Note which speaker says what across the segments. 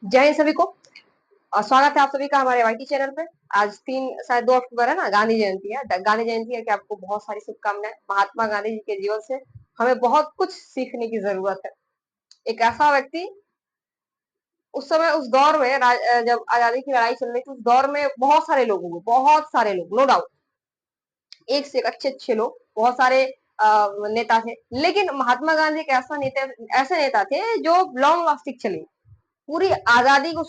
Speaker 1: जय हिंद सभी को और स्वागत है आप सभी का हमारे वाईटी चैनल पे। आज शायद 2 अक्टूबर है ना, गांधी जयंती है। गांधी जयंती है कि आपको बहुत सारी शुभकामनाएं। महात्मा गांधी जी के जीवन से हमें बहुत कुछ सीखने की जरूरत है। एक ऐसा व्यक्ति, उस समय उस दौर में जब आजादी की लड़ाई चल रही थी, उस दौर में बहुत सारे लोग नो डाउट, एक से एक अच्छे अच्छे लोग, बहुत सारे नेता थे। लेकिन महात्मा गांधी एक ऐसे नेता थे जो लॉन्ग लास्टिंग चले। पूरी आजादी को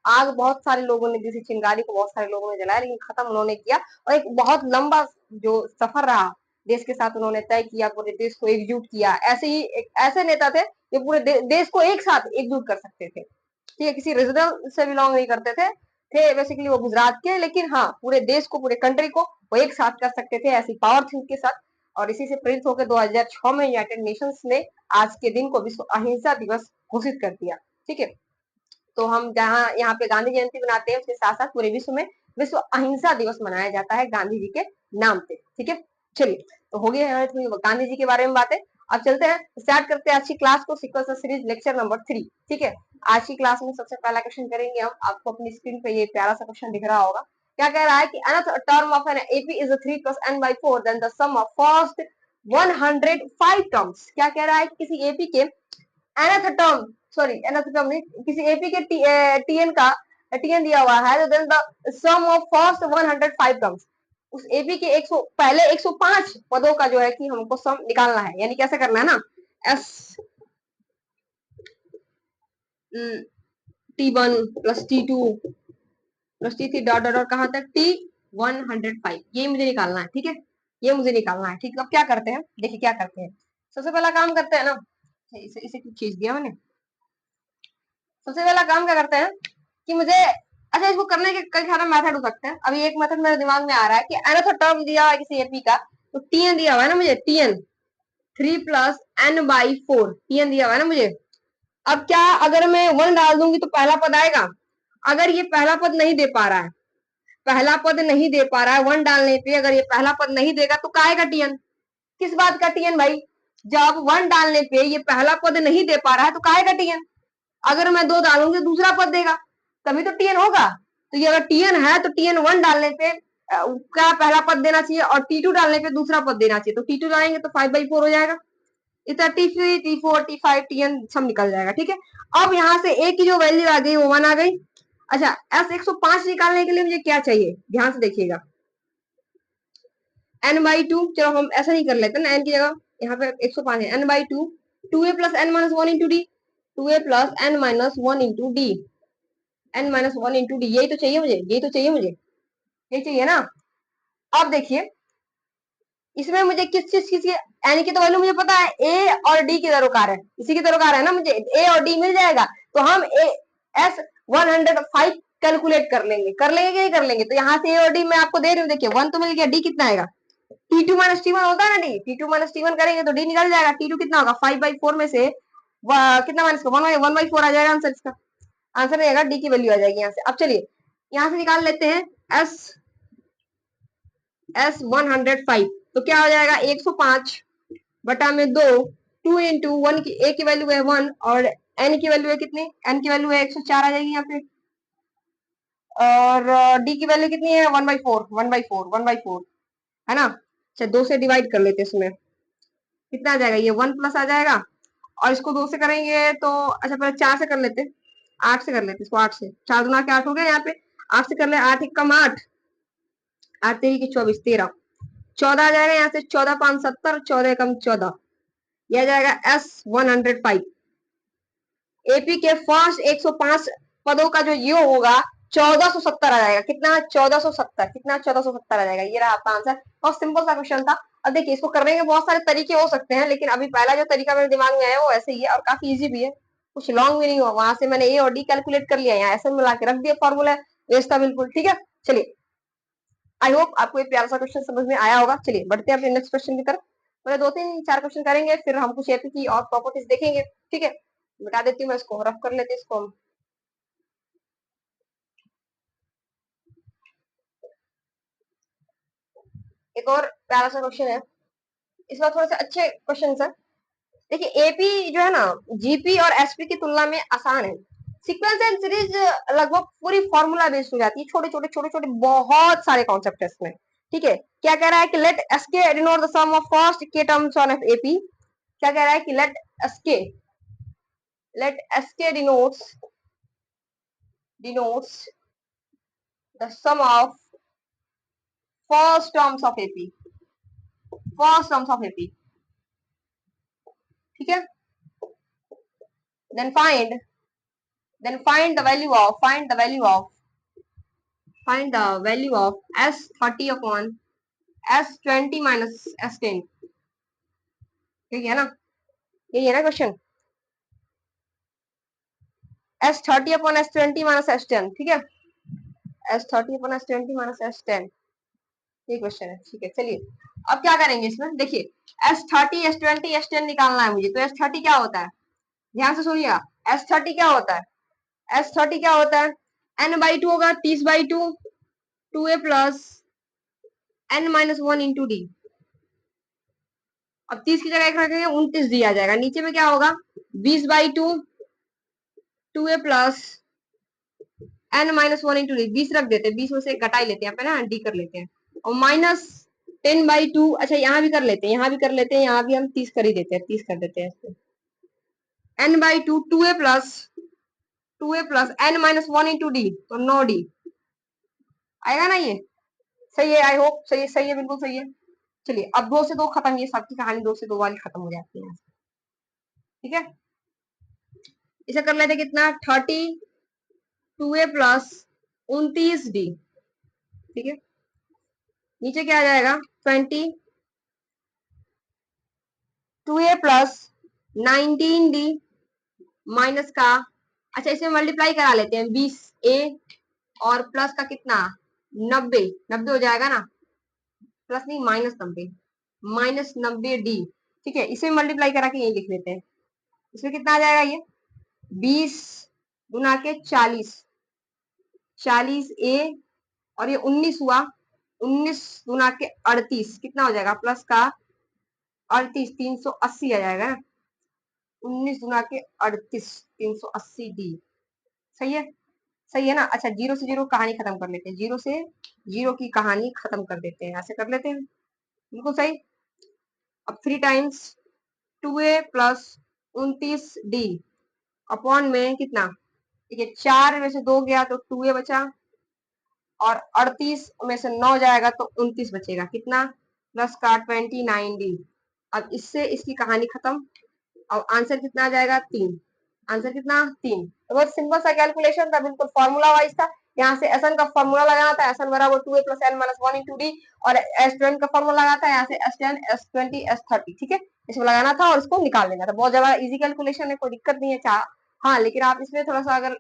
Speaker 1: आग बहुत सारे लोगों ने, जैसे चिंगारी को बहुत सारे लोगों ने जलाया, लेकिन खत्म उन्होंने किया। और एक बहुत लंबा जो सफर रहा देश के साथ, उन्होंने तय किया, पूरे देश को एकजुट किया। ऐसे ही एक ऐसे नेता थे जो पूरे देश को एक साथ एकजुट कर सकते थे। ठीक है, किसी रीजनल से बिलोंग नहीं करते थे बेसिकली वो गुजरात के, लेकिन हाँ, पूरे देश को, पूरे कंट्री को वो एक साथ कर सकते थे, ऐसी पावर थी उनके साथ। और इसी से प्रेरित होकर 2006 में यूनाइटेड नेशंस ने आज के दिन को विश्व अहिंसा दिवस घोषित कर दिया। ठीक है, तो हम जहाँ यहाँ पे गांधी जयंती मनाते हैं, उसके साथ साथ पूरे विश्व में विश्व अहिंसा दिवस मनाया जाता है गांधी जी के नाम पे। ठीक है, चलिए, तो हो गया हमारी गांधी जी के बारे में बातें। अब चलते हैं, स्टार्ट करते हैं आज की क्लास को, सीक्वेंस सीरीज लेक्चर नंबर 3। ठीक है, आज की क्लास में सबसे पहला क्वेश्चन करेंगे हम। आपको अपनी स्क्रीन पे ये प्यारा सा क्वेश्चन दिख रहा होगा। क्या कह रहा है कि another term of an AP is a 3 plus n by 4 then the sum of first 105 terms। क्या कह रहा है कि किसी एपी के nth term, sorry nth term नहीं, किसी एपी के टीएन का टीएन दिया हुआ है, तो then the sum of first 105 terms, उस एपी के 100 पहले 105 पदों का जो है कि हमको सम निकालना है। यानी कैसे करना है ना, S T1 plus T2 plus T3 dot dot कहां तक T105, ये मुझे निकालना है। ठीक है, ये मुझे निकालना है। ठीक है, अब क्या करते हैं, देखिए क्या करते हैं। सबसे पहला काम करते हैं ना, इसे इसे क्यों खींच दिया मैंने। सबसे पहला काम क्या करते हैं कि मुझे, अच्छा, इसको करने के कई सारे मेथड हो सकते हैं। अभी एक मेथड मेरे दिमाग में आ रहा है कि nth टर्म दिया है किसी एपी का, तो टीएन दिया हुआ है ना मुझे, TN 3 plus N by 4 TN दिया हुआ है ना मुझे। अब क्या, अगर मैं 1 डाल दूंगी तो पहला पद आएगा। अगर ये पहला पद नहीं दे पा रहा है, पहला पद नहीं दे पा रहा है 1 डालने पे, अगर ये पहला पद नहीं देगा तो का आएगा टीएन। किस बात का टीएन भाई, जब 1 डालने पे ये पहला पद नहीं दे पा रहा है तो का आएगा टीएन। अगर मैं 2 डालूंगी तो दूसरा पद देगा, तभी तो टीएन होगा। तो ये अगर टीएन है तो टीएन 1 डालने पे क्या पहला पद देना चाहिए, और टी2 डालने पे दूसरा पद देना चाहिए। तो टी2 डालेंगे तो 5/4 हो जाएगा। इतना टी3 टी4 टी5 टीएन सब निकल जाएगा। ठीक है, अब यहाँ से ए की जो वैल्यू आ गई वो 1 आ गई। अच्छा, एस 105 निकालने के लिए मुझे क्या चाहिए, ध्यान से देखिएगा, n/2। चलो हम ऐसा नहीं कर लेते ना, n की जगह यहाँ पे 105 है, n/2 2a plus n minus 1 into D, 2a plus n minus 1 into D, n-1 into D, यही तो चाहिए मुझे, यही तो चाहिए मुझे, यही चाहिए ना। अब देखिए, इसमें मुझे किस चीज की, एन की तो वैल्यू मुझे पता है, ए और डी की दरकार है, इसी की दरकार है ना, मुझे ए और डी मिल जाएगा। तो हम एस 105 कैलकुलेट कर लेंगे, कर लेंगे कि नहीं कर लेंगे। तो यहाँ से ए और डी मैं आपको दे रही हूँ, देखिए 1 तो मिल गया, डी कितना आएगा, T2 माइनस T1 होता है ना, डी T2 माइनस T1 करेंगे तो डी निकल जाएगा। T2 कितना होगा, 5/4 में से कितना माइनस 1/4 आ जाएगा आंसर इसका। आंसर रहेगा डी की वैल्यू आ जाएगी यहाँ से। अब चलिए यहाँ से निकाल लेते हैं एस 105, तो क्या हो जाएगा 105 बटा में 2, 2 इंटू 1 की, ए की वैल्यू है 1 और एन की वैल्यू है कितनी, एन की वैल्यू है 104 आ जाएगी यहाँ पे। और डी की वैल्यू कितनी है, 1/4 1/4 1/4 है ना। अच्छा, 2 से डिवाइड कर लेते हैं, इसमें कितना आ जाएगा, ये 1 प्लस आ जाएगा। और इसको 2 से करेंगे तो, अच्छा पहले 4 से कर लेते, 8 से कर लेते इसको, 8 से, 4 दूना के 8 हो गया यहाँ पे, 8 से कर ले, 8 एक कम 8, 8 3 की 24, 13, 14 आ जाएगा यहाँ से, 14 5 70, 14 कम 14, यह आ जाएगा S 105। एपी के फर्स्ट 105 पदों का जो योग होगा 1470 आ जाएगा। कितना, 1470, कितना 1470 आ जाएगा। ये रहा आपका आंसर। बहुत सिंपल सा क्वेश्चन था। अब देखिए, इसको करने के बहुत सारे तरीके हो सकते हैं, लेकिन अभी पहला जो तरीका मेरे दिमाग में आया वो ऐसे ही है और काफी इजी भी है, कुछ लॉन्ग भी नहीं हुआ। वहां से मैंने ए और डी कैलकुलेट कर लिया, यहाँ ऐसे मिला के रख दिया फॉर्मूला, वेस्ट था बिल्कुल। ठीक है, चलिए, आई होप आपको ये प्यारा सा क्वेश्चन समझ में आया होगा। चलिए बढ़ते हैं अपने नेक्स्ट क्वेश्चन की तरफ। पहले 2 3 4 क्वेश्चन करेंगे, फिर हम कुछ एपी की और प्रॉपर्टीज देखेंगे। ठीक है, बता देती हूँ मैं, इसको रफ कर लेते हैं इसको हम। एक और प्यारा सा क्वेश्चन है, इस बार थोड़े से अच्छे क्वेश्चन है। देखिए, एपी जो है ना, जीपी और एसपी की तुलना में आसान है। सीक्वेंस एंड सीरीज लगभग पूरी फॉर्मूला बेस्ड हो जाती है, छोटे छोटे बहुत सारे कॉन्सेप्ट है इसमें। ठीक है, क्या कह रहा है कि let SK denote the sum of first K terms on F AP. क्या कह रहा है कि SK let SK denotes the sum of first terms of AP, first terms of AP. ठीक है, then find the value of S30 upon S20 minus S10। यही है ना, यही है ना question, S30 upon S20 minus S10। ठीक है, S30 upon S20 minus S10, ये क्वेश्चन है। ठीक है, चलिए अब क्या करेंगे इसमें, देखिए S30 S20 S10 निकालना है मुझे, तो S30 क्या होता है, ध्यान से सुनिएगा। S30 क्या होता है, S30 क्या होता है, N/2 होगा, 30/2, 2A प्लस N-1 × D। अब 30 की जगह एक रखेंगे, 29 दिया जाएगा, नीचे में क्या होगा, 20/2, 2A प्लस N-1 × D। 20 रख देते हैं, 20 में से घटा ही लेते हैं, ना डी कर लेते हैं, और माइनस 10/2। अच्छा यहाँ भी कर लेते हैं, यहाँ भी कर लेते हैं, यहाँ भी हम 30 कर ही देते हैं, 30 कर देते हैं इसको। N/2, 2A plus N-1 × D, तो 9D आएगा ना, ये सही है, आई होप सही है, सही है, बिल्कुल सही है। चलिए अब 2 से 2 खत्म, ये सबकी कहानी 2 से 2 वाली खत्म हो जाती है। ठीक है, इसे कर लेते कितना, 30, 2A प्लस 29D। ठीक है, नीचे क्या आ जाएगा, 20, 2A प्लस 19D माइनस का, अच्छा इसमें मल्टीप्लाई करा लेते हैं, 20A और प्लस का कितना, 90, 90 हो जाएगा ना, प्लस नहीं -90D। ठीक है, इसे मल्टीप्लाई करा के यही लिख लेते हैं, इसमें कितना आ जाएगा, ये 20 गुना के 40, 40A और ये 19 हुआ, 19 गुना के 38 कितना हो जाएगा, प्लस का 38, 380 आ जाएगा ना, 19 गुना के 38, 380D। सही है, सही है ना। अच्छा जीरो से जीरो कहानी खत्म कर लेते हैं, जीरो से जीरो की कहानी खत्म कर देते हैं, ऐसे कर लेते हैं, बिल्कुल सही। अब 3 times 2A plus 29D upon में कितना, ठीक है 4 में से 2 गया तो 2A बचा, और 38 में से 9 जाएगा तो 29 बचेगा, कितना, प्लस का 29D। अब इससे इसकी कहानी खत्म, और आंसर कितना आ जाएगा, 3। आंसर कितना, 3। तो बहुत सिंपल सा कैलकुलेशन था, बिल्कुल फॉर्मूला वाइज था। यहाँ से SN का फॉर्मूला लगाना था, SN बराबर 2A प्लस N-1 × D, और S10 का फॉर्मूला लगाना था, यहाँ से S10 S20 S30। ठीक है, इसमें लगाना था और इसको निकाल लेना था, बहुत ज्यादा इजी कैलकुलेशन है, कोई दिक्कत नहीं है। हाँ लेकिन आप इसमें थोड़ा सा, अगर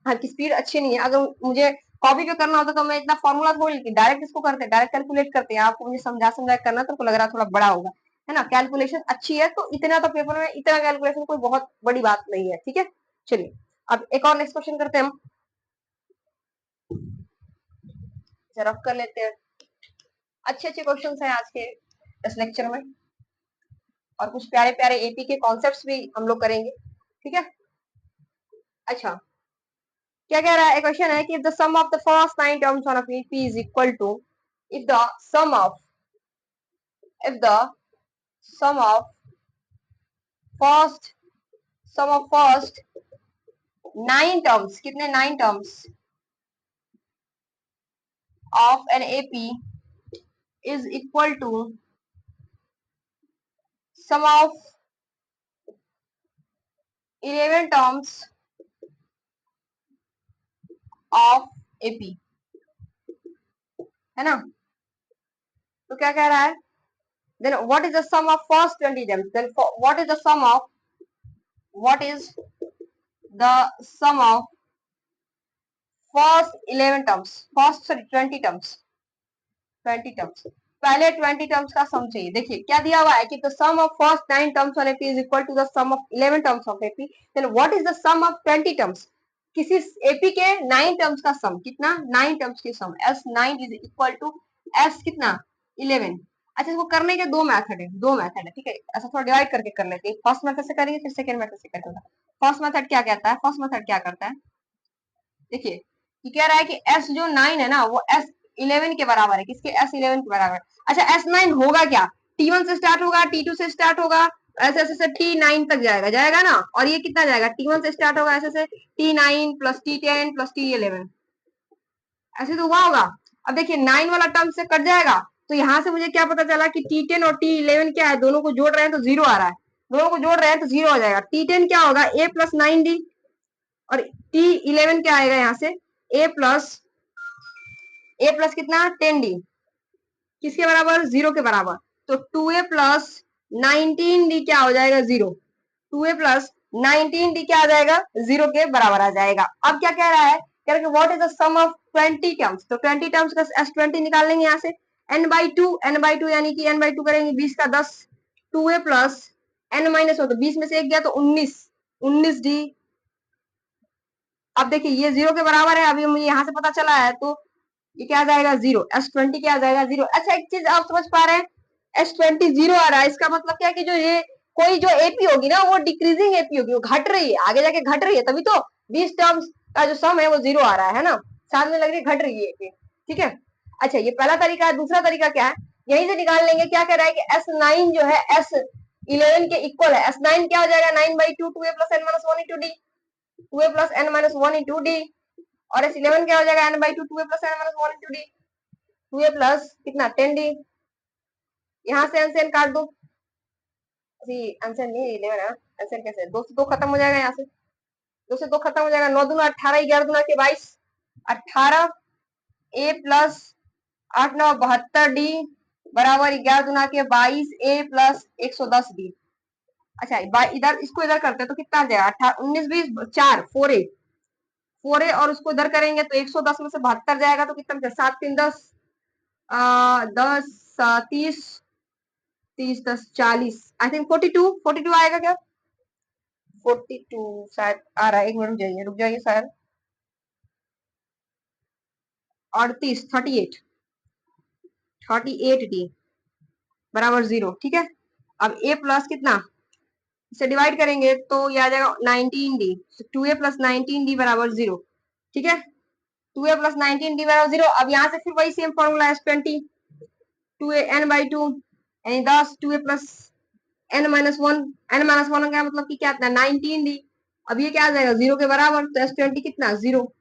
Speaker 1: आपकी स्पीड अच्छी नहीं है, अगर मुझे कॉपी पे करना होता तो मैं इतना फॉर्मूला थोड़ी लिखती, डायरेक्ट इसको करते, डायरेक्ट कैलकुलेट करते हैं। आपको मुझे समझा समझा करना तो लग रहा थोड़ा बड़ा होगा, है ना। कैलकुलेशन अच्छी है तो इतना तो पेपर में इतना कैलकुलेशन कोई बहुत बड़ी बात नहीं है। ठीक है, चलिए अब एक और नेक्स्ट क्वेश्चन करते हैं हम, रफ कर लेते हैं। अच्छे अच्छे क्वेश्चन है आज के इस लेक्चर में, और कुछ प्यारे प्यारे एपी के कॉन्सेप्ट्स भी हम लोग करेंगे। ठीक है, अच्छा क्या कह रहा है, क्वेश्चन है कि if the sum of the first 9 terms on a PP is equal to, if the sum of if the sum of first first 9 terms, कितने 9 terms of an AP is equal to sum of 11 terms of AP, है ना। तो क्या कह रहा है, then what is the sum of first 20 terms, then what is the sum of first 11 terms, first sorry 20 terms, 20 terms, पहले 20 terms का सम चाहिए। देखिए क्या दिया हुआ है कि the sum of first 9 terms on AP is equal to the sum of 11 terms of AP, then what is the sum of 20 terms, किसी एपी के 9 टर्म्स का सम, कितना 9 टर्म्स के sum, S9 is equal to S कितना 11। अच्छा इसको करने के दो मेथड है, ठीक है, ऐसा थोड़ा डिवाइड करके कर लेते हैं, फर्स्ट मेथड से करेंगे फिर सेकंड मेथड से करेंगे। फर्स्ट मेथड क्या कहता है, फर्स्ट मेथड क्या करता है, देखिए ये कह रहा है कि एस जो 9 है ना वो एस 11 के बराबर है, किसके, एस 11 के बराबर है। अच्छा एस 9 होगा क्या, T1 से स्टार्ट होगा, T2 से स्टार्ट होगा, ऐसे ऐसे से T9 तक जाएगा, जाएगा ना, और ये कितना जाएगा, T1 से स्टार्ट होगा ऐसे से T9 plus T10 plus T11, ऐसे तो हुआ होगा। अब देखिए 9 वाला टर्म से कट जाएगा, तो यहाँ से मुझे क्या पता चला कि T10 और T11 क्या है, दोनों को जोड़ रहे हैं तो जीरो आ रहा है, दोनों को जोड़ रहे हैं तो जीरो हो जाएगा। T10 क्या होगा, A प्लस 9D, और T11 क्या आएगा यहाँ से, A प्लस कितना 10D, किसके बराबर, जीरो के बराबर। तो 2A प्लस 19D क्या हो जाएगा, जीरो। 2A प्लस 19D क्या आ जाएगा, जीरो के बराबर आ जाएगा। अब क्या कह रहा है, कह रहा है what is the sum of 20 terms, तो 20 टर्म्स का S20 निकाल लेंगे यहाँ से, n/2 यानी कि n/2 करेंगे 20 का 10, 2A प्लस n-1, तो 20 में से एक गया तो 19D। अब देखिए ये जीरो के बराबर है, अभी मुझे यहाँ से पता चला है, तो ये क्या आ जाएगा, जीरो, S20 क्या आ जाएगा, जीरो। अच्छा एक चीज आप समझ पा रहे हैं, S20 जीरो आ रहा है, इसका मतलब क्या है कि जो ये कोई जो एपी होगी ना वो डिक्रीजिंग एपी होगी, वो घट रही है, आगे जाके घट रही है, तभी तो 20 टर्म्स का जो सम है वो जीरो आ रहा है ना, साथ में लग रही है घट रही है, ठीक है। अच्छा ये पहला तरीका है, दूसरा तरीका क्या है, यहीं से निकाल लेंगे, क्या कह रहा है कि S9 जो है S11 के इक्वल है, S9 क्या हो जाएगा, 9/2 2A plus n-1 into D, 2A plus n-1 into D, और S11 क्या हो जाएगा, n/2 2A plus n-1 into D, 2A plus कितना 10D, यहाँ से एन काट दो, आंसर नहीं 11 है, आंसर कैसे, 2 से 2 खत्म हो जाएगा, यहाँ से 2 से 2 खत्म हो जाएगा, 9 दूना 18, 11 दूना के 22, 18 A प्लस 8 9 72D बराबर 11 दूना के 22 A प्लस 110D। अच्छा इधर इसको इधर करते हैं तो कितना आ जाएगा, 18 19 20 4 4A और उसको इधर करेंगे तो 110 में से 72 जाएगा, तो कितना 7 3 10 10 30 30 10 40, आई थिंक 42 आएगा क्या, 42 शायद आ रहा है, एक मिनट रुक जाइए शायद, 38 38D बराबर जीरो, ठीक है। अब A प्लस कितना, इसे डिवाइड करेंगे तो ये आ जाएगा 19D, 2A प्लस 19D बराबर जीरो, ठीक है। 2A प्लस 19D बराबर जीरो। अब यहाँ से फिर वही same formula S20, 2A n/2 यानी 10, 2A प्लस n-1, n-1 का मतलब कि क्या था 19D, अब ये क्या आ जाएगा जीरो के बराबर, तो S20 कितना जीरो,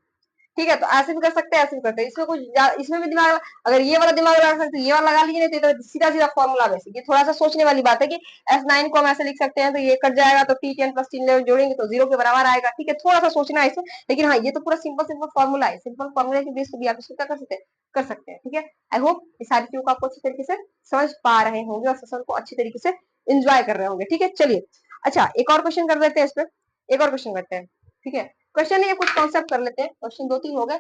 Speaker 1: ठीक है। तो ऐसे भी कर सकते हैं, ऐसे भी करते हैं, इसमें कुछ इसमें भी दिमाग, अगर ये वाला दिमाग लगा सकते हैं ये वाला लगा लीजिए, नहीं तो सीधा सीधा फॉर्मूला वैसे, ये थोड़ा सा सोचने वाली बात है कि S9 को हम ऐसे लिख सकते हैं, तो ये कट जाएगा तो T10 प्लस T11 जोड़ेंगे तो जीरो के बराबर आएगा, ठीक है, थोड़ा सा सोचना है इसे, लेकिन हाँ ये तो पूरा सिंपल फॉर्मूला है, सिंपल फॉर्मूला के बेस पे भी आप इसको क्या कर सकते हैं, ठीक है। आई होप ये सारी चीजों को आपको अच्छी तरीके से समझ पा रहे होंगे और सेशन को अच्छी तरीके से एंजॉय कर रहे होंगे, ठीक है। चलिए अच्छा एक और क्वेश्चन कर देते हैं, इस पे एक और क्वेश्चन करते हैं, ठीक है। क्वेश्चन नहीं, कुछ कॉन्सेप्ट कर लेते हैं, क्वेश्चन 2 3 हो गए,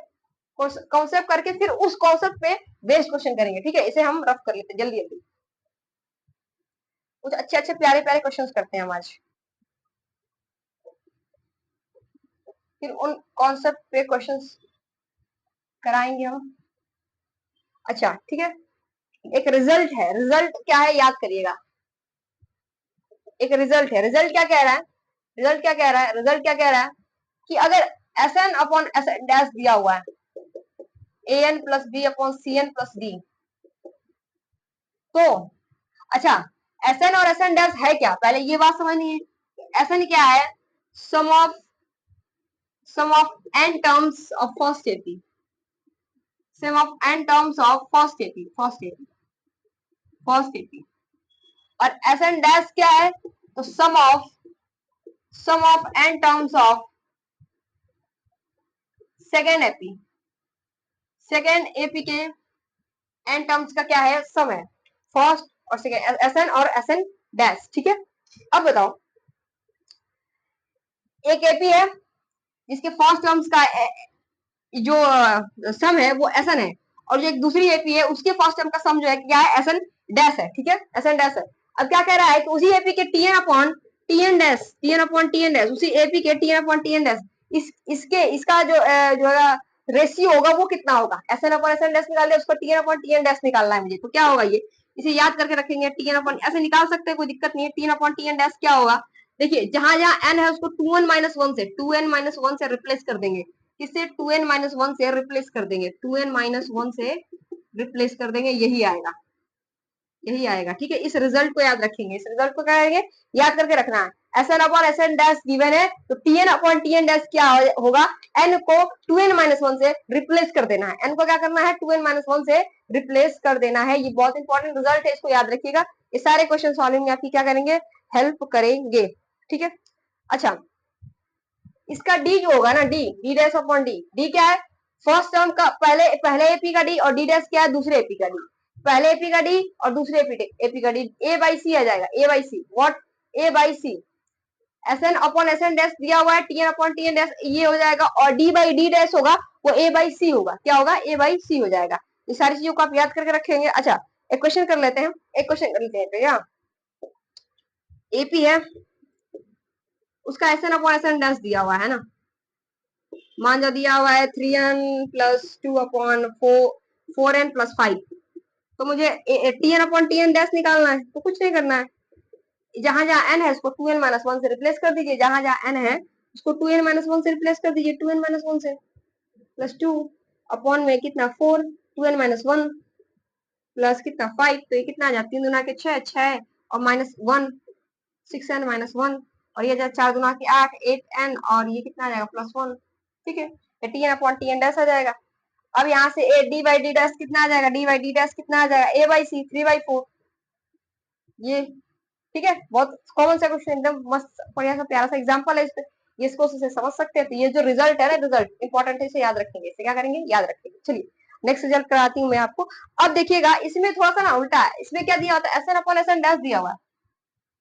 Speaker 1: कॉन्सेप्ट करके फिर उस कॉन्सेप्ट पे बेस्ड क्वेश्चन करेंगे, ठीक है। इसे हम रफ कर लेते हैं जल्दी जल्दी, कुछ अच्छे अच्छे प्यारे प्यारे क्वेश्चंस करते हैं हम आज, फिर उन कॉन्सेप्ट पे क्वेश्चंस कराएंगे हम। अच्छा ठीक है, एक रिजल्ट है, रिजल्ट क्या है याद करिएगा, एक रिजल्ट है, रिजल्ट क्या कह रहा है, रिजल्ट क्या कह रहा है, रिजल्ट क्या कह रहा है कि अगर Sn अपॉन Sn डैश दिया हुआ है, An plus B upon Cn plus D, तो अच्छा Sn और Sn डैश है क्या, पहले ये बात समझनी है। Sn क्या है, sum of n terms of first AP, sum of n terms of first AP, और Sn डैश क्या है, तो sum of n terms of second AP के n टर्म्स का क्या है, सम है, फर्स्ट और सेकेंड, Sn और Sn डैश, ठीक है। अब बताओ एक एपी है जिसके फर्स्ट टर्म्स का जो सम है वो Sn है, और जो एक दूसरी एपी है उसके फर्स्ट टर्म का सम जो है क्या है, Sn डैश है, ठीक है, Sn डैश है। अब क्या कह रहा है कि उसी एपी के Tn अपॉन Tn डैश, उसी एपी के Tn अपॉन Tn डैश, इसके इसका जो रेशियो होगा वो कितना होगा, Sn अपॉन Sn डैश निकाल दिया, उसको Tn अपॉन Tn डैश निकालना है मुझे, तो क्या होगा ये, इसे याद करके रखेंगे, Tn अपॉन ऐसे निकाल सकते हैं, कोई दिक्कत नहीं है, Tn अपॉन Tn डैश क्या होगा, देखिए जहां जहां एन है उसको 2n-1 से 2n-1 से रिप्लेस कर देंगे। किससे? 2n-1 से रिप्लेस कर देंगे, 2n-1 से रिप्लेस कर देंगे, यही आएगा, यही आएगा। ठीक है, इस रिजल्ट को याद रखेंगे, इस रिजल्ट को क्या करेंगे, याद करके रखना है। S N upon S N dash given है तो T N upon T N dash क्या होगा, एन को 2n-1 से रिप्लेस कर देना है, एन को क्या करना है, 2n-1 से रिप्लेस कर देना है। ये बहुत इंपॉर्टेंट रिजल्ट है, इसको याद रखिएगा। ये सारे क्वेश्चन सॉल्विंग में आपकी क्या करेंगे, हेल्प करेंगे। ठीक है, अच्छा इसका डी जो होगा ना, D D dash upon D, D क्या है, फर्स्ट टर्म का पहले पहले एपी का डी, और डी डैश क्या है, दूसरे एपी का डी, पहले एपी का डी और दूसरे एपी का डी, ए बाई सी आ जाएगा, A by C, what, A by C, S N upon S N dash दिया हुआ है, T N upon T N dash ये हो जाएगा, और डी बाई डी डैश होगा वो ए बाई सी होगा, क्या होगा, ए बाई सी हो जाएगा। ये सारी चीजों को आप याद करके रखेंगे। अच्छा एक क्वेश्चन कर लेते हैं, एक क्वेश्चन कर लेते हैं भैया, एपी है, उसका S N upon S N dash दिया हुआ है ना, मान जो दिया हुआ है 3n plus 2 upon 4n plus 5, तो मुझे T N upon T N dash निकालना है, तो कुछ नहीं करना है, जहां जहां n है उसको 2n-1 से रिप्लेस कर दीजिए, जहां जहां n है उसको 2n-1 से रिप्लेस कर दीजिए, 2n-1 से प्लस 2 अपॉन में कितना 4, 2n-1 प्लस कितना 5, तो ये कितना आ जाता है, 3 दुना के 6, 6 और -1 6n-1, और ये चार दुना के 8, 8n, और ये कितना आ जाएगा +1। ठीक है, T N upon T N dash आ जाएगा। अब यहाँ से A D by D dash कितना आ जाएगा, डी बाई डी डैश कितना आ जाएगा, ए बाई सी 3/4, ये ठीक है, बहुत कॉमन सा क्वेश्चन, एकदम मस्त बढ़िया सा प्यारा सा एग्जांपल है इस पे, ये इसको से समझ सकते हैं। तो ये जो रिजल्ट है ना, रिजल्ट इंपॉर्टेंट है, इसे याद रखेंगे, इसे क्या करेंगे, याद रखेंगे। चलिए नेक्स्ट रिजल्ट कराती हूँ मैं आपको। अब देखिएगा इसमें थोड़ा सा ना उल्टा है, इसमें क्या दिया होता है, S N upon S N dash दिया हुआ है,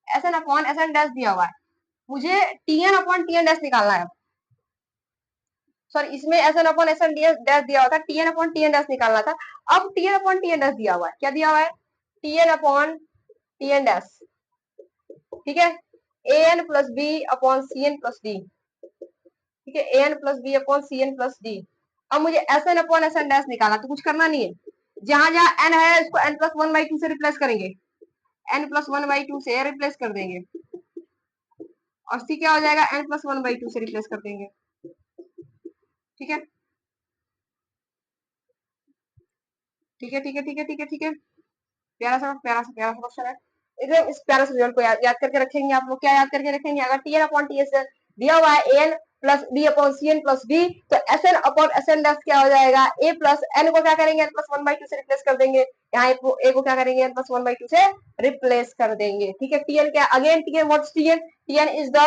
Speaker 1: S N upon S N dash दिया हुआ है, मुझे T N upon T N dash निकालना है। सॉरी, इसमें S N upon S N dash दिया हुआ था, T N upon T N dash निकालना था। अब T N upon T N dash दिया हुआ है, क्या दिया हुआ है, T N upon T N dash, ठीक है, A N plus B upon C N plus D, ठीक है, A N plus B upon C N plus D. अब मुझे S N upon S N dash निकालना, तो कुछ करना नहीं है, जहां जहां एन है उसको एन प्लस 1/2 से रिप्लेस करेंगे, एन प्लस 1/2 से रिप्लेस कर देंगे, और सी क्या हो जाएगा, एन प्लस 1/2 से रिप्लेस कर देंगे। ठीक है, ठीक है, ठीक है, ठीक है, ठीक है, ठीक है, प्यारा सा प्यारा सा प्यारा सा क्वेश्चन है एकदम। इस प्यारा सा रिजल्ट को याद करके रखेंगे आप लोग, क्या याद करके रखेंगे, अगर T N upon T S दिया हुआ है A N plus B upon C N plus D, तो S N upon S N dash क्या हो जाएगा, ए प्लस एन को क्या करेंगे, एन प्लस 1/2 से रिप्लेस कर देंगे, यहाँ ए को क्या करेंगे, एन प्लस 1/2 से रिप्लेस कर देंगे। ठीक है, टीएन क्या, again TN, what's TN, TN is the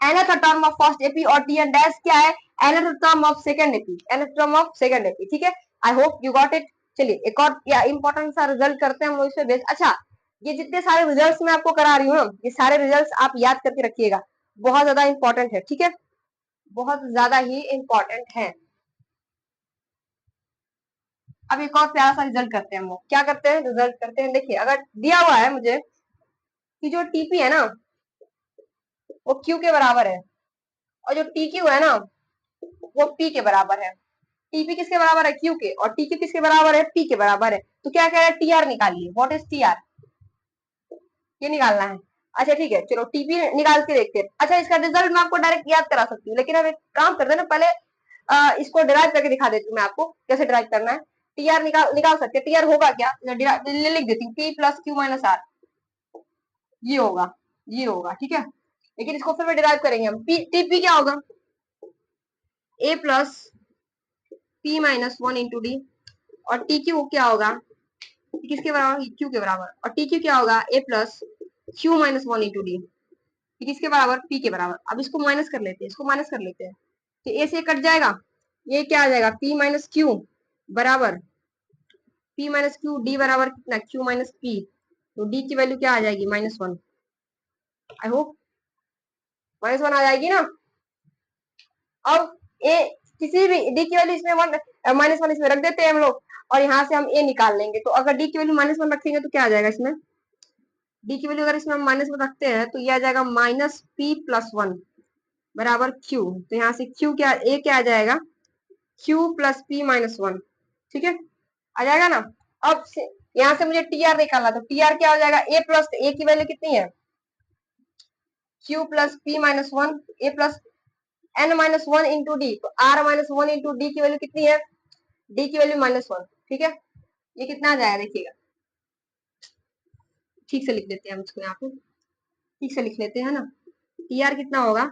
Speaker 1: nth term of first AP, और टीएन डैश क्या है, nth term of second AP, nth term of second AP. ठीक है, I hope you got it. चलिए एक और या इंपॉर्टेंट सा रिजल्ट करते हैं हम लोग, इसमें बेस। अच्छा ये जितने सारे रिजल्ट्स मैं आपको करा रही हूँ ना, ये सारे रिजल्ट्स आप याद करके रखिएगा, बहुत ज्यादा इंपॉर्टेंट है। ठीक है, बहुत ज्यादा ही इंपॉर्टेंट है। अब एक और प्यारा सा रिजल्ट करते हैं हम लोग, क्या करते हैं, रिजल्ट करते हैं। देखिए अगर दिया हुआ है मुझे कि जो टीपी है ना वो क्यू के बराबर है, और जो टी क्यू है ना वो पी के बराबर है। टीपी किसके बराबर है, क्यू के, और टी क्यू किसके बराबर है, पी के बराबर है। तो क्या कह रहा है, टी आर निकालिए, व्हाट इज टी आर, ये निकालना है। अच्छा ठीक है, चलो टीपी निकाल के देखते हैं। अच्छा इसका रिजल्ट मैं आपको डायरेक्ट याद करा सकती हूँ, लेकिन अब एक काम करते हैं ना, पहले इसको डिराइव करके दिखा देती हूँ मैं आपको, कैसे डिराइव करना है। टी आर निकाल सकते हैं, टी आर होगा क्या, लिख देती हूँ, P plus Q minus R, ये होगा, ये होगा। ठीक है, लेकिन इसको फिर डिराइव करेंगे हम, टीपी क्या होगा, A plus P minus 1 into D, और टी क्यू क्या होगा, किसके बराबर, क्यू के बराबर, और टी क्यू क्या होगा, A plus Q minus 1 into D, किसके बराबर, पी के बराबर। अब इसको माइनस कर लेते हैं, इसको माइनस कर लेते हैं, तो ए से कट जाएगा, ये क्या आ जाएगा, पी माइनस क्यू बराबर पी माइनस क्यू, डी बराबर कितना, क्यू माइनस पी, तो डी की वैल्यू क्या आ जाएगी, -1। आई होप -1 आ जाएगी ना। अब ए किसी भी डी की वैल्यू इसमें -1 इसमें रख देते हैं हम लोग, और यहाँ से हम ए निकाल लेंगे। तो अगर डी की वैल्यू -1 रखेंगे तो क्या आ जाएगा इसमें, डी की वैल्यू अगर इसमें हम -1 रखते हैं तो ये आ जाएगा -p+1 बराबर क्यू। तो यहाँ से क्यू क्या, ए क्या आ जाएगा, क्यू प्लस p-1। ठीक है, आ जाएगा ना। अब यहाँ से मुझे टी आर निकालना, तो टी आर क्या हो जाएगा, ए प्लस, ए की वैल्यू कितनी है, Q plus P minus one A plus N minus one into D. तो R minus one into D की वैल्यू कितनी है? डी की वैल्यू माइनस वन। ठीक है, ये कितना आ जाएगा देखिएगा, ठीक से लिख देते हैं हम इसको, यहाँ पे ठीक से लिख लेते हैं ना। टी आर कितना होगा?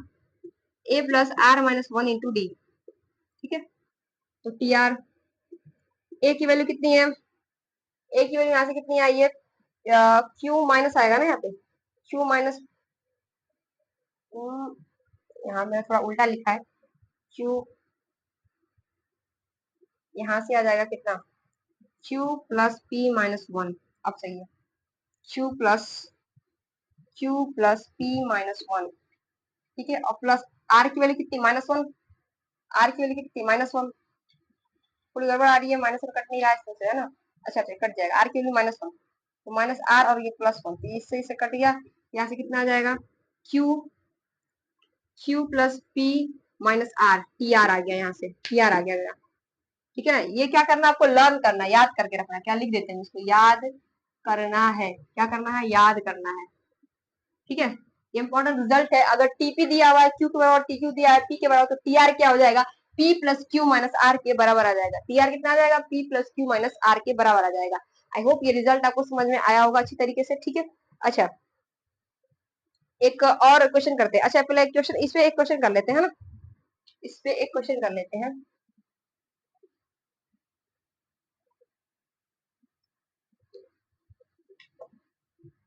Speaker 1: A plus R minus one into D. ठीक है, तो टी आर ए की वैल्यू कितनी है? ए की वैल्यू यहाँ से कितनी आई है? क्यू माइनस आएगा ना यहाँ पे, क्यू माइनस, यहाँ मैंने थोड़ा उल्टा लिखा है, क्यू यहाँ से आ जाएगा कितना? Q plus P minus one. अब सही है, Q plus P minus one. ठीक है, और प्लस आर की वैल्यू कितनी? Minus one. आर की वैल्यू कितनी? Minus one. थोड़ी गड़बड़ आ रही है, माइनस वन कट नहीं रहा है इसमें से, है ना? अच्छा अच्छा, कट जाएगा, आर की वैल्यू माइनस वन, तो माइनस आर और ये प्लस वन, तो इससे इससे कट गया। यहाँ से कितना आ जाएगा? Q Q plus P minus R, T R आ गया, यहाँ से टी आर आ गया मेरा। ठीक है ना, ये क्या करना है आपको? लर्न करना है, याद करके रखना है। क्या लिख देते हैं इसको? याद करना है। क्या करना है? याद करना है। ठीक है, ये इंपॉर्टेंट रिजल्ट है। अगर टीपी दिया हुआ है, क्यू के बराबर टी क्यू दिया है, पी के बराबर, तो टी आर क्या हो जाएगा? P plus Q minus R के बराबर आ जाएगा। टी आर कितना आ जाएगा? P plus Q minus R के बराबर आ जाएगा। आई होप ये रिजल्ट आपको समझ में आया होगा अच्छी तरीके से। ठीक है, अच्छा एक और क्वेश्चन करते हैं। अच्छा पहले एक क्वेश्चन, इस पे एक क्वेश्चन कर लेते हैं ना, इस पे एक क्वेश्चन कर लेते हैं।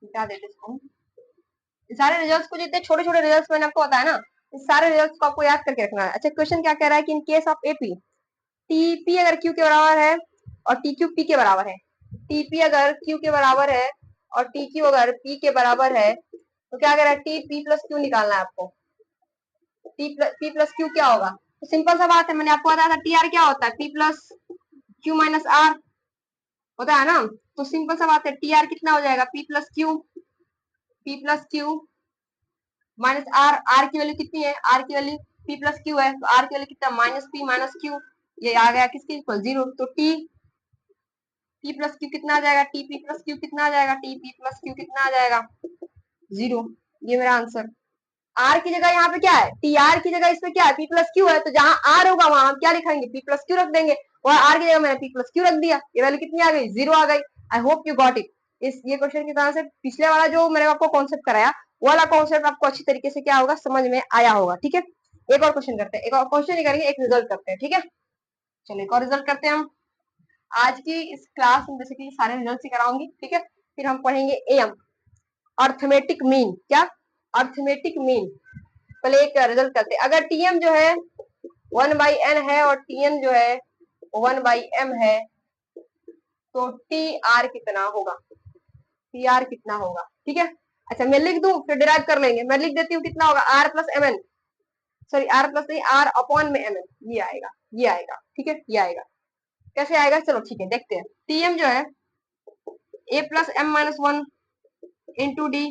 Speaker 1: बता देते इसको, सारे रिजल्ट्स को, जितने छोटे छोटे रिजल्ट्स मैंने आपको बताया ना, इस सारे रिजल्ट्स को आपको याद करके रखना है। अच्छा क्वेश्चन क्या कह रहा है कि in case of AP, TP अगर क्यू के बराबर है और टी क्यू पी के बराबर है, टीपी अगर क्यू के बराबर है और टी क्यू अगर पी के बराबर है, तो क्या कह रहा है? टी पी प्लस क्यू निकालना है आपको। पी प्लस क्यू क्या होगा? तो सिंपल सा बात है, मैंने आपको बताया था टी आर क्या होता है? P plus Q minus R होता है ना। तो सिंपल सा बात है, टी आर कितना हो जाएगा? P plus Q minus R. R की वैल्यू कितनी है? आर की वैल्यू पी प्लस क्यू है, तो आर की वैल्यू कितना? Minus P minus Q. ये आ गया किसके इक्वल? जीरो। तो टी पी प्लस क्यू कितना आ जाएगा? टी पी प्लस क्यू कितना आ जाएगा? टी पी प्लस क्यू कितना आ जाएगा? जीरो। ये मेरा आंसर। आर की जगह यहाँ पे क्या है? टी आर की जगह इसमें क्या है? पी प्लस क्यू है, तो जहां आर होगा वहां हम क्या लिखेंगे? पी प्लस क्यू रख देंगे। और आर की जगह मैंने पी प्लस क्यू रख दिया, ये वैल्यू कितनी आ गई? जीरो आ गई। I hope you got it. इस ये क्वेश्चन की तरह से पिछले वाला जो मैंने आपको कॉन्सेप्ट कराया, वो वाला कॉन्सेप्ट आपको अच्छी तरीके से क्या होगा? समझ में आया होगा। ठीक है, एक और क्वेश्चन करते हैं, एक और क्वेश्चन नहीं करेंगे, एक रिजल्ट करते हैं। ठीक है, चलिए एक और रिजल्ट करते हैं हम। आज की इस क्लास में बेसिकली सारे रिजल्ट ही कराऊंगी। ठीक है, फिर हम पढ़ेंगे एएम, अर्थमेटिक मीन। क्या? Arithmetic mean. पहले एक रिजल्ट करते हैं। अगर टीएम जो है 1/n है और टीएन जो है 1/m है, तो टी आर कितना होगा? टी आर कितना होगा? ठीक है, अच्छा मैं लिख दूं फिर डिराइव कर लेंगे। मैं लिख देती हूँ, कितना होगा? R plus m n, sorry r plus नहीं, आर अपॉन में एम एन, ये आएगा, ये आएगा। ठीक है, ये आएगा। कैसे आएगा? चलो ठीक है, देखते हैं। टीएम जो है A plus M minus one into D,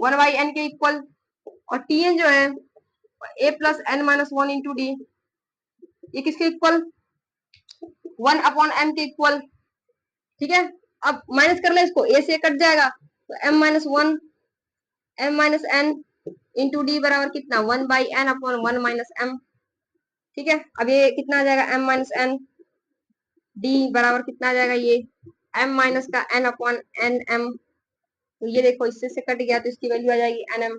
Speaker 1: 1/n के इक्वल, और टीएन जो है A plus N minus one into D, ये किसके इक्वल? 1/m के इक्वल। ठीक है, अब माइनस कर ले इसको, ए से कट जाएगा, तो m minus one m minus n into d बराबर कितना? 1/n upon 1 minus M. ठीक है, अब ये कितना आ जाएगा? m minus N. डी बराबर कितना आ जाएगा? ये m माइनस का n अपॉन एन एम। तो ये देखो, इससे से कट गया, तो इसकी वैल्यू आ जाएगी एन एम,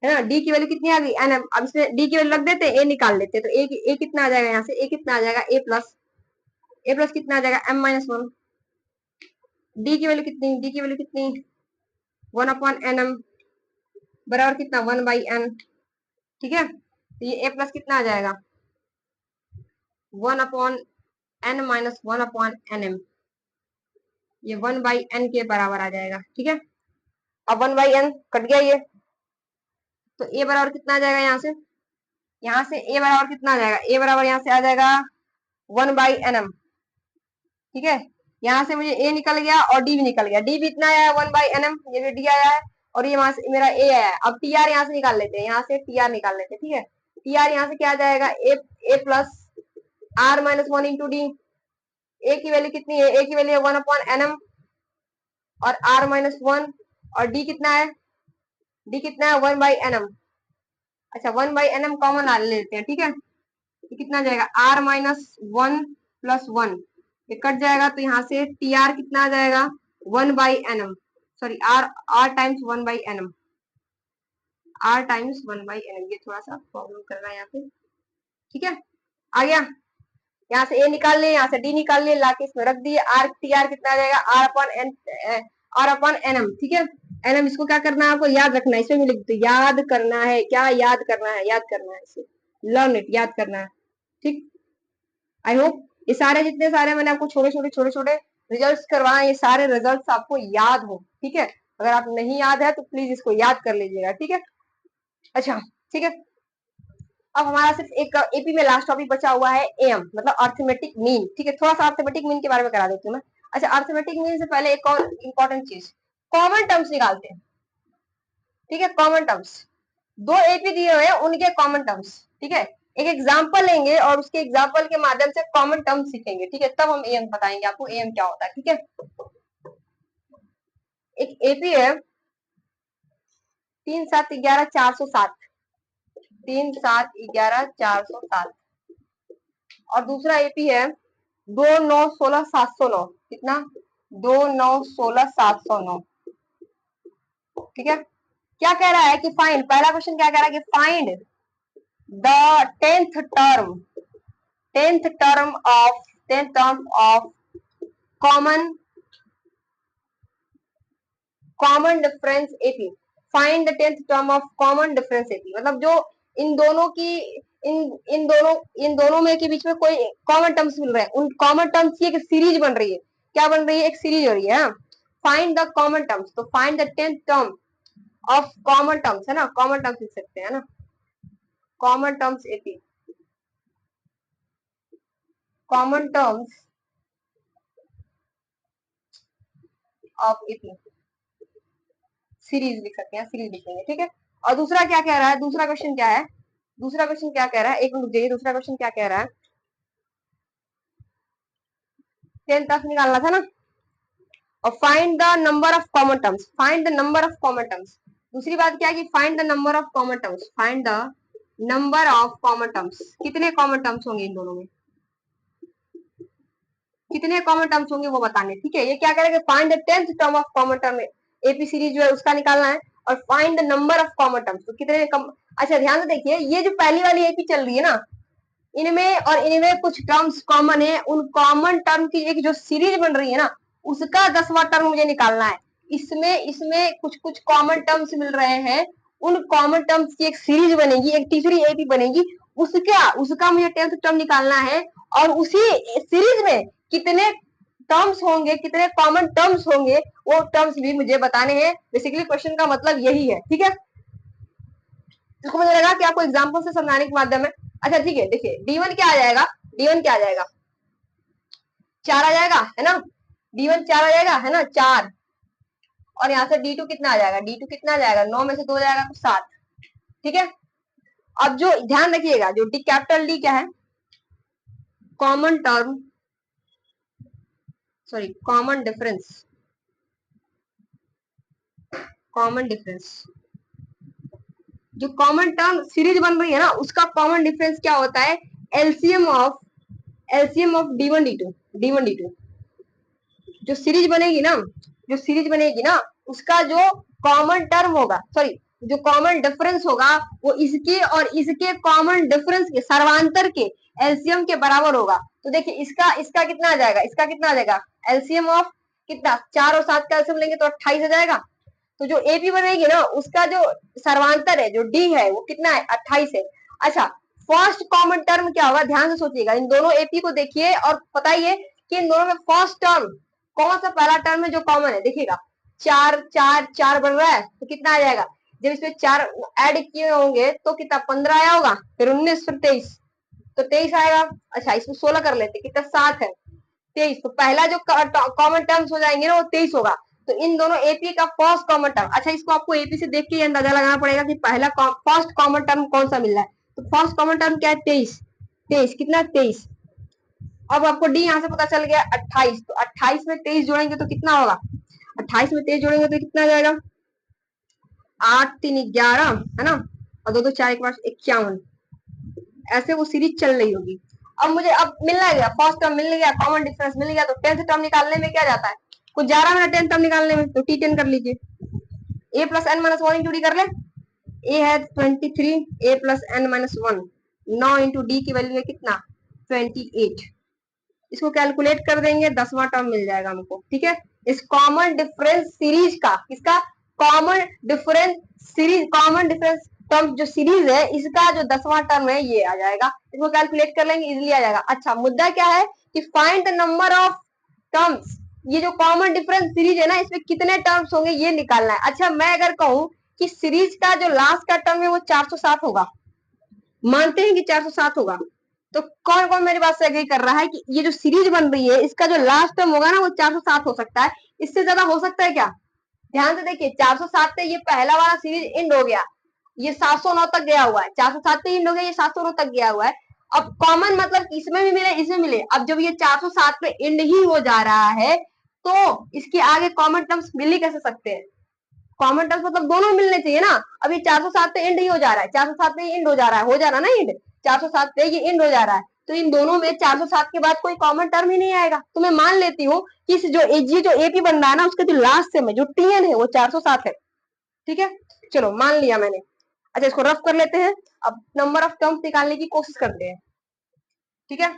Speaker 1: है ना। डी की वैल्यू कितनी आ गई? N m. अब इसमें डी की वैल्यू रख देते हैं, ए निकाल लेते हैं, तो ए कितना आ जाएगा? यहाँ से ए कितना आ जाएगा? ए प्लस कितना आ जाएगा? m minus one. डी की वैल्यू कितनी? डी की वैल्यू कितनी? 1 अपॉन एन एम बराबर कितना? 1/n। ठीक है, तो ये ए प्लस कितना आ जाएगा? 1 upon n minus 1 upon n m, ये 1/n के बराबर आ जाएगा। ठीक है, अब 1/n कट गया ये, तो ए बराबर कितना आ जाएगा? यहाँ से ए बराबर कितना आ जाएगा? ए बराबर यहाँ से आ जाएगा 1/nm। ठीक है, यहाँ से मुझे ए निकल गया और डी भी निकल गया। डी भी इतना आया है 1/nm, ये भी डी आया है, और ये वहां से मेरा ए आया है। अब टी आर यहाँ से निकाल लेते हैं, यहाँ से टी आर निकाल लेते हैं। ठीक है, टी आर यहाँ से क्या आ जाएगा? A plus R minus one into D. A की वैल्यू कितनी है? ए की वैल्यू है 1/nm और आर माइनस वन, और डी कितना है? डी कितना है 1/nm। अच्छा 1/nm कॉमन ले लेते हैं, ठीक है। ये कितना आ जाएगा r-1 + 1, ये कट जाएगा तो यहाँ से टी आर कितना आ जाएगा 1/nm, sorry r r times 1/nm, r times 1/nm। ये थोड़ा सा प्रॉब्लम कर रहा है यहाँ पे, ठीक है। आ गया, यहाँ से ए निकाल लिए, यहाँ से डी निकाल लिए, लाके इसमें रख दिए। आर टी आर कितना आ जाएगा r/n, ठीक है। एनएम इसको क्या करना है, आपको याद रखना है, इसमें भी लिख दो, याद करना है। क्या याद करना है, याद करना है इसे, लर्न इट, याद करना है, ठीक। आई होप ये सारे जितने सारे मैंने आपको छोटे छोटे रिजल्ट्स करवाए, ये सारे रिजल्ट्स आपको याद हो, ठीक है। अगर आप नहीं याद है तो प्लीज इसको याद कर लीजिएगा, ठीक है। अच्छा ठीक है, अब हमारा सिर्फ एक एपी में लास्ट टॉपिक बचा हुआ है एम, मतलब अर्थमेटिक मीन, ठीक है। थोड़ा सा अर्थमेटिक मीन के बारे में करा देती हूँ मैं। अच्छा अर्थमेटिक मीन से पहले एक और इंपॉर्टेंट चीज, कॉमन टर्म्स निकालते हैं, ठीक है। कॉमन टर्म्स, दो एपी दिए हुए हैं उनके कॉमन टर्म्स, ठीक है। एक एग्जाम्पल लेंगे और उसके एग्जाम्पल के माध्यम से कॉमन टर्म्स सीखेंगे, ठीक है। तब हम एम बताएंगे आपको एम क्या होता है, ठीक है। एक एपी है 3 7 11 407, 3 7 11 407, और दूसरा एपी है 2 9 16 709, कितना 2 9 16 709, ठीक है। क्या कह रहा है कि फाइंड, पहला क्वेश्चन क्या कह रहा है कि find the tenth term of common difference AP. Find the tenth term of common difference AP, मतलब जो इन दोनों की इन दोनों में के बीच में कोई कॉमन टर्म्स मिल रहे हैं, उन कॉमन टर्म्स की एक सीरीज बन रही है। क्या बन रही है, एक सीरीज हो रही है। फाइंड द कॉमन टर्म्स, तो find the tenth term of common terms, है ना, कॉमन टर्म्स लिख सकते हैं ना, common terms AP, common terms of AP series लिख सकते हैं, सीरीज लिखेंगे, ठीक है। और दूसरा क्या कह रहा है, दूसरा क्वेश्चन क्या है, दूसरा क्वेश्चन क्या कह रहा है, एक मिनट देखिए, दूसरा क्वेश्चन क्या कह रहा है, 10 तक निकालना था ना। और find the number of common terms, find the number of common terms. दूसरी बात क्या है कि find the number of common terms, find the number of common terms, कितने कॉमन टर्म्स होंगे इन दोनों में, कितने कॉमन टर्म्स होंगे वो बताने, ठीक है। ये क्या करेगा, find the tenth term of common term, AP series जो है उसका निकालना है। और find the number of common terms, तो कितने अच्छा ध्यान से देखिए, ये जो पहली वाली एपी चल रही है ना, इनमें और इनमें कुछ टर्म्स कॉमन है, उन कॉमन टर्म की एक जो सीरीज बन रही है ना, उसका 10वां टर्म मुझे निकालना है। इसमें इसमें कुछ कुछ कॉमन टर्म्स मिल रहे हैं, उन कॉमन टर्म्स की एक सीरीज बनेगी, एक तीसरी एपी बनेगी, उसका उसका मुझे 10th टर्म निकालना है। और उसी सीरीज में कितने टर्म्स होंगे, कितने कॉमन टर्म्स होंगे, वो टर्म्स भी मुझे बताने हैं। बेसिकली क्वेश्चन का मतलब यही है, ठीक है। इसको मुझे लगा कि आपको एग्जाम्पल से समझाने के माध्यम में। अच्छा ठीक है, देखिए D1 क्या आ जाएगा, D1 क्या आ जाएगा, 4 आ जाएगा, है ना। D1 4 आ जाएगा, है ना, 4। और यहाँ से D2 कितना आ जाएगा, D2 कितना आ जाएगा, 9 में से 2 जाएगा तो 7, ठीक है। अब जो ध्यान रखिएगा, जो डी कैपिटल डी क्या है, common term, sorry common difference, common difference, जो कॉमन टर्म सीरीज बन रही है ना, उसका कॉमन डिफरेंस क्या होता है, LCM of D1 D2, D1 D2, जो सीरीज बनेगी ना, जो सीरीज बनेगी ना, उसका जो कॉमन टर्म होगा, सॉरी जो कॉमन डिफरेंस होगा, वो इसके और इसके कॉमन डिफरेंस के सर्वांतर के एलसीएम के बराबर होगा। तो देखिए इसका इसका कितना आ जाएगा, इसका कितना आ जाएगा, एलसीएम ऑफ कितना, 4 और 7 का एलसीएम लेंगे तो 28 आ जाएगा। तो जो एपी बनेगी ना, उसका जो सर्वांतर है, जो डी है, वो कितना है, 28 है। अच्छा फर्स्ट कॉमन टर्म क्या होगा, ध्यान से सोचिएगा, इन दोनों एपी को देखिए और बताइए कि इन दोनों में फर्स्ट टर्म कौन सा पहला टर्म है जो कॉमन है। देखिएगा 4 4 4 बन रहा है तो कितना आ जाएगा, जब इसमें 4 ऐड किए होंगे तो कितना 15 आया होगा, फिर 19, फिर 23, तो 23 आएगा। अच्छा इसमें 16 कर लेते, कितना 7 है, 23, तो पहला जो कॉमन टर्म्स हो जाएंगे ना वो 23 होगा। तो इन दोनों एपी का फर्स्ट कॉमन टर्म, अच्छा इसको आपको एपी से देख के अंदाजा लगाना पड़ेगा कि पहला फर्स्ट कॉमन टर्म कौन सा मिल रहा है। तो फर्स्ट कॉमन टर्म क्या है, 23, 23 कितना 23। अब आपको डी यहाँ से पता चल गया 28, तो 28 में 23 जोड़ेंगे तो कितना होगा, 28 में 23 जोड़ेंगे तो कितना आ जाएगा, 8 3 11 है ना, और 2 2 4 1 5 51, ऐसे वो सीरीज चल रही होगी। अब मुझे अब मिलना गया, फर्स्ट टर्म मिल गया, कॉमन डिफरेंस मिल गया, तो 10th टर्म निकालने में क्या जाता है, कुछ जा रहा है मेरा 10th टर्म निकालने में, तो T10 कर लीजिए। a plus N minus one into d कर ले, ए है 23, a plus N minus one, 9 into D की वैल्यू है कितना 28, इसको कैलकुलेट कर देंगे, 10वां टर्म मिल जाएगा हमको। ठीक है, इस कॉमन डिफरेंस सीरीज का, किसका common difference series, common difference term जो सीरीज है इसका जो 10वां टर्म है ये आ जाएगा, इसको कैलकुलेट कर लेंगे, इजीली आ जाएगा। अच्छा, मुद्दा क्या है कि find the number of terms, ये जो कॉमन डिफरेंस सीरीज है ना इसमें कितने टर्म्स होंगे ये निकालना है। अच्छा, मैं अगर कहूं कि सीरीज का जो लास्ट का टर्म है वो 407 होगा, मानते हैं कि 407 होगा, तो कौन कौन मेरी बात से एग्री कर रहा है कि ये जो सीरीज बन रही है इसका जो लास्ट टर्म होगा ना वो 407 हो सकता है, इससे ज्यादा हो सकता है क्या? ध्यान से देखिए, 407 से ये पहला वाला सीरीज एंड हो गया, ये 709 तक गया हुआ है, 407 पे एंड हो गया, ये 709 तक गया हुआ है। अब कॉमन मतलब इसमें भी मिले इसमें मिले, अब जब ये 407 पे एंड ही हो जा रहा है तो इसके आगे कॉमन टर्म्स मिल ही कैसे सकते हैं, कॉमन टर्म्स मतलब दोनों मिलने चाहिए ना। अब ये 407 पे एंड ही हो जा रहा है, 407 पे एंड हो जा रहा है, हो जा रहा है ना एंड, 407 पे ये एंड हो जा रहा है, तो इन दोनों में 407 के बाद कोई कॉमन टर्म ही नहीं आएगा। तो मैं मान लेती हूँ कि इस जो ये जो एपी बन रहा है ना उसका जो लास्ट में जो टीएन है वो 407 है। ठीक है, चलो मान लिया मैंने। अच्छा, इसको रफ कर लेते हैं, अब नंबर ऑफ टर्म्स निकालने की कोशिश करते हैं। ठीक है,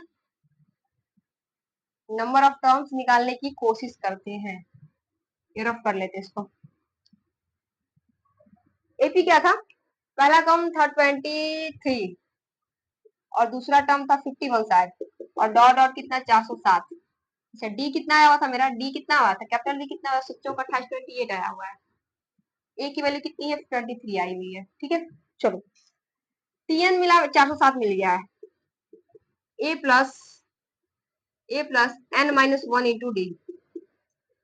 Speaker 1: नंबर ऑफ टर्म्स निकालने की कोशिश करते हैं, ये रफ कर लेते हैं इसको। एपी क्या था, पहला टर्म था 23 और दूसरा टर्म था 51 शायद, और डॉट डॉट कितना 407। अच्छा, डी कितना आया हुआ था मेरा, डी कितना आया था, कैपिटल डी कितना आया, 27 28 आया हुआ है, ए की वैल्यू कितनी है 23 आई हुई है। ठीक है, चलो टीएन मिला 407 मिल गया है, A plus N minus one into D,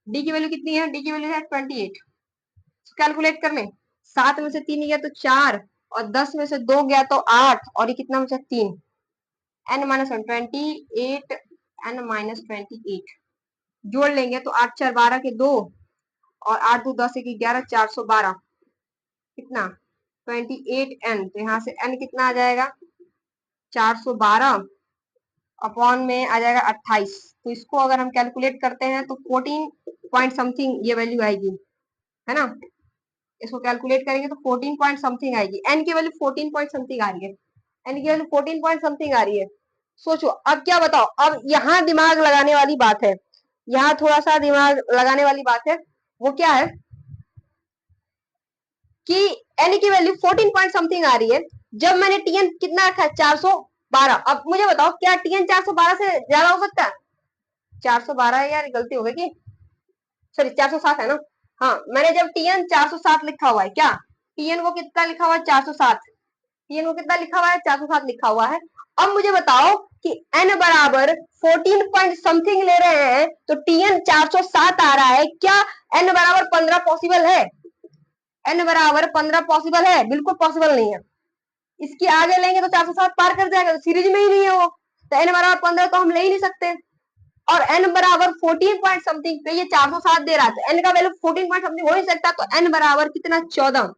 Speaker 1: D की वैल्यू कितनी है, डी की वैल्यू है 28, कैलकुलेट कर ले, 7 में से 3 गया तो 4, और 10 में से 2 गया तो 8, और ये कितना बचा 3, n minus one 28, n minus 28 जोड़ लेंगे तो 8 4 12 के 2, और 8 2 10 1 11 412, कितना 28n, तो यहाँ से n कितना आ जाएगा 412 अपॉन में आ जाएगा 28, तो इसको अगर हम कैलकुलेट करते हैं तो 14 पॉइंट समथिंग ये वैल्यू आएगी, है ना। इसको कैलकुलेट करेंगे तो 14 पॉइंट समथिंग आएगी, n की वैल्यू 14 पॉइंट समथिंग आ रही है, n की वैल्यू 14 पॉइंट समथिंग आ रही है। सोचो अब क्या बताओ, अब यहाँ दिमाग लगाने वाली बात है, यहाँ थोड़ा सा दिमाग लगाने वाली बात है, वो क्या है कि एन की वैल्यू 14 पॉइंट समथिंग आ रही है, जब मैंने टीएन कितना रखा है 412। अब मुझे बताओ क्या टीएन 412 से ज्यादा हो सकता है, 412 है यार, गलती हो गई कि सॉरी 407 है ना, हाँ मैंने जब टीएन 407 लिखा हुआ है, क्या टीएन को कितना लिखा हुआ है 407, टीएन को कितना लिखा हुआ है 407 लिखा हुआ है। अब मुझे बताओ कि एन बराबर 14 पॉइंट समथिंग ले रहे हैं तो टीएन 407 आ रहा है, क्या एन बराबर 15 पॉसिबल है, एन बराबर 15 पॉसिबल है, बिल्कुल पॉसिबल नहीं है। इसके आगे लेंगे तो 407 पार कर जाएगा, तो सीरीज में ही नहीं है वो, तो एन बराबर 15 तो हम ले ही नहीं सकते, और एन बराबर 14 पॉइंट समथिंग पे ये 407 दे रहा है, तो एन का वैल्यू 14 पॉइंट समथिंग हो नहीं सकता, तो एन बराबर कितना 14,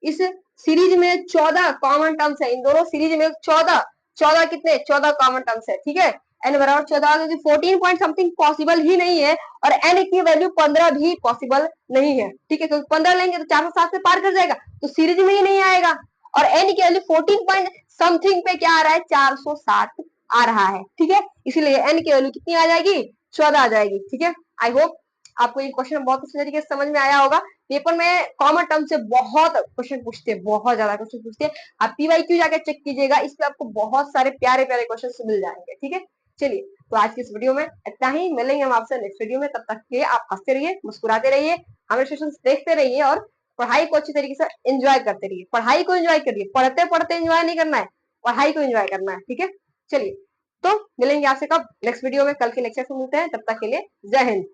Speaker 1: इस सीरीज में 14 कॉमन टर्म्स है, इन दोनों सीरीज में 14 14 कितने 14 कॉमन टर्म्स है। ठीक है, एन बराबर 14, क्योंकि 14 पॉइंट समथिंग पॉसिबल ही नहीं है, और एन की वैल्यू 15 भी पॉसिबल नहीं है। ठीक है, क्योंकि 15 लेंगे तो 407 से पार कर जाएगा, तो सीरीज में ही नहीं आएगा, और एन की वैल्यू 14 पॉइंट समथिंग पे क्या आ रहा है 407 आ रहा है। ठीक है, इसीलिए एन की वैल्यू कितनी आ जाएगी 14 आ जाएगी। ठीक है, आई होप आपको ये क्वेश्चन बहुत अच्छे तरीके से समझ में आया होगा। पेपर में कॉमन टर्म से बहुत क्वेश्चन पूछते हैं, बहुत ज्यादा क्वेश्चन पूछते हैं, आप पीवाईक्यू जाकर चेक कीजिएगा, इस पे आपको बहुत सारे प्यारे प्यारे क्वेश्चन मिल जाएंगे। ठीक है, चलिए तो आज की इस वीडियो में इतना ही, मिलेंगे हम आपसे नेक्स्ट वीडियो में, तब तक के आप हंसते रहिए, मुस्कुराते रहिए, हमारे सेशन देखते रहिए, और पढ़ाई को अच्छी तरीके से एंजॉय करते रहिए, पढ़ाई को एंजॉय करिए, पढ़ते पढ़ते एंजॉय नहीं करना है, पढ़ाई को एंजॉय करना है। ठीक है, चलिए तो मिलेंगे आपसे कब नेक्स्ट वीडियो में, कल के लेक्चर से मिलते हैं, तब तक के लिए जय हिंद।